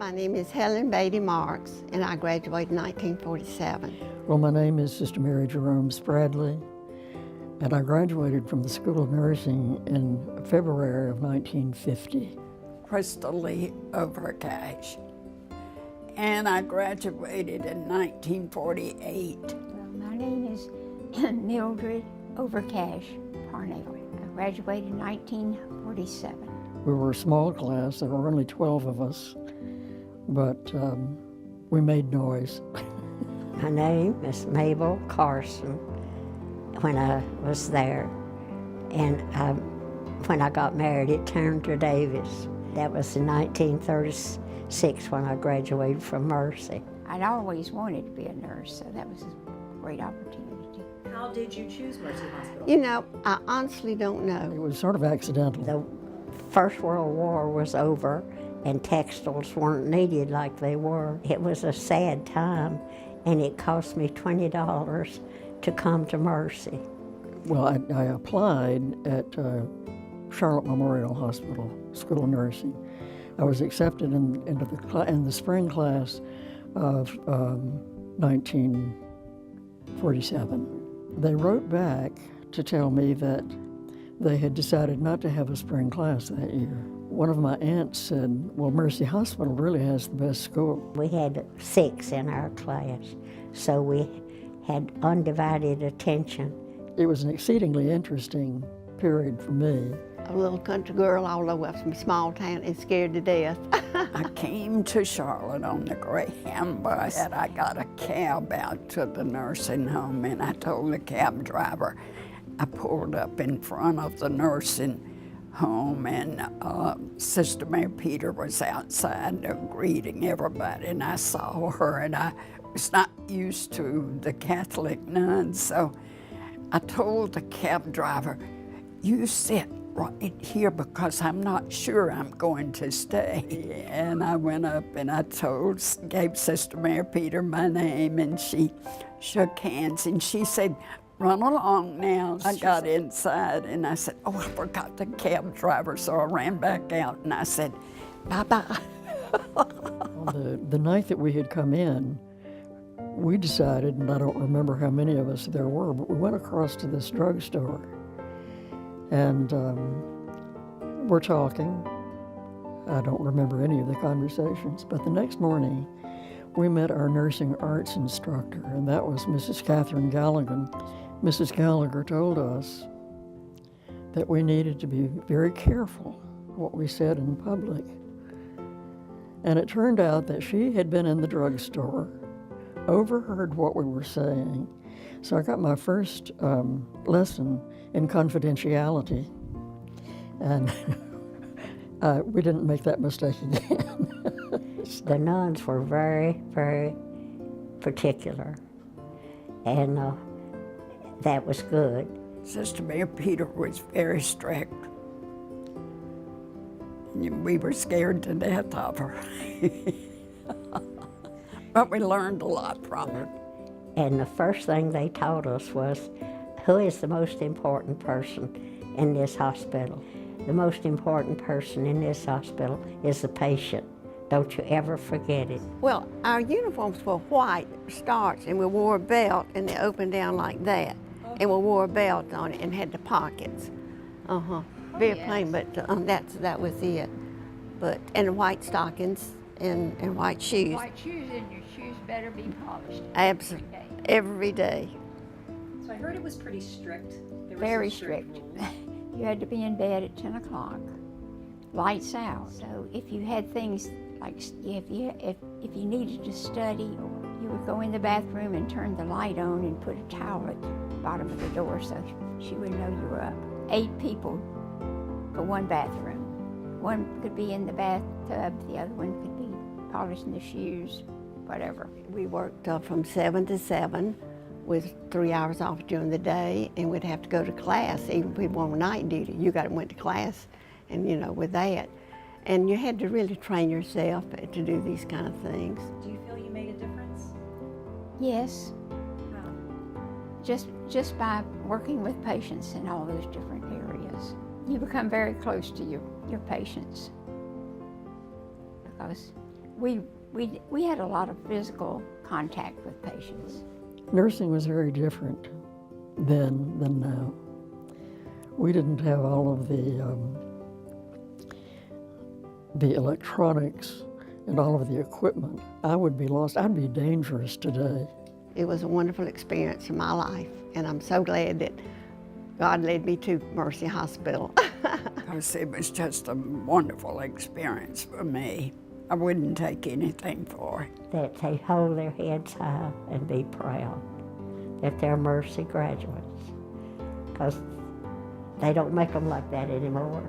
My name is Helen Beatty Marks, and I graduated in 1947. Well, my name is Sister Mary Jerome Spradley, and I graduated from the School of Nursing in February of 1950. Crystal Lee Overcash, and I graduated in 1948. Well, my name is Mildred Overcash Parnell. I graduated in 1947. We were a small class. There were only 12 of us, but we made noise. My name is Mabel Carson when I was there, and when I got married at Turner Davis. That was in 1936 when I graduated from Mercy. I'd always wanted to be a nurse, so that was a great opportunity. How did you choose Mercy Hospital? You know, I honestly don't know. It was sort of accidental. The First World War was over, and textiles weren't needed like they were. It was a sad time, and it cost me $20 to come to Mercy. Well, I applied at Charlotte Memorial Hospital School of Nursing. I was accepted in the spring class of 1947. They wrote back to tell me that they had decided not to have a spring class that year. One of my aunts said, well, Mercy Hospital really has the best school. We had 6 in our class, so we had undivided attention. It was an exceedingly interesting period for me. A little country girl all the way from a small town and scared to death. I came to Charlotte on the Greyhound bus, and I got a cab out to the nursing home, and I told the cab driver, I pulled up in front of the nursing home, and Sister Mary Peter was outside greeting everybody, and I saw her, and I was not used to the Catholic nuns, so I told the cab driver, you sit right here because I'm not sure I'm going to stay. And I went up and I gave Sister Mary Peter my name, and she shook hands and she said, run along now. I got inside and I said, oh, I forgot the cab driver, so I ran back out and I said, bye-bye. The night that we had come in, we decided, and I don't remember how many of us there were, but we went across to this drugstore. And we're talking. I don't remember any of the conversations, but the next morning we met our nursing arts instructor, and that was Mrs. Catherine Gallagher. Mrs. Gallagher told us that we needed to be very careful what we said in public. And it turned out that she had been in the drugstore, overheard what we were saying. So I got my first lesson in confidentiality, and we didn't make that mistake again. The nuns were very, very particular, and that was good. Sister Mary Peter was very strict. We were scared to death of her. But we learned a lot from her. And the first thing they taught us was, who is the most important person in this hospital? The most important person in this hospital is the patient. Don't you ever forget it. Well, our uniforms were white starch, and we wore a belt, and they opened down like that. And we wore a belt on it and had the pockets. Very plain, but that was it. But and white stockings and white shoes. White shoes, and your shoes better be polished. Absolutely, every day. So I heard it was pretty strict. There were Very some strict. rules. You had to be in bed at 10 o'clock, lights out. So if you had things like, if you needed to study, you would go in the bathroom and turn the light on and put a towel at the bottom of the door so she would know you were up. 8 people for one bathroom. One could be in the bathtub, the other one could be polishing the shoes, whatever. We worked from 7 to 7 with 3 hours off during the day, and we'd have to go to class. Even if we were on night duty, you went to class, and with that. And you had to really train yourself to do these kind of things. Do you feel you made a difference? Yes, How? just by working with patients in all those different areas. You become very close to your patients because we had a lot of physical contact with patients. Nursing was very different then than now. We didn't have all of the electronics and all of the equipment. I would be lost. I'd be dangerous today. It was a wonderful experience in my life, and I'm so glad that God led me to Mercy Hospital. Because it was just a wonderful experience for me. I wouldn't take anything for it. That they hold their heads high and be proud that they're Mercy graduates, because they don't make them like that anymore.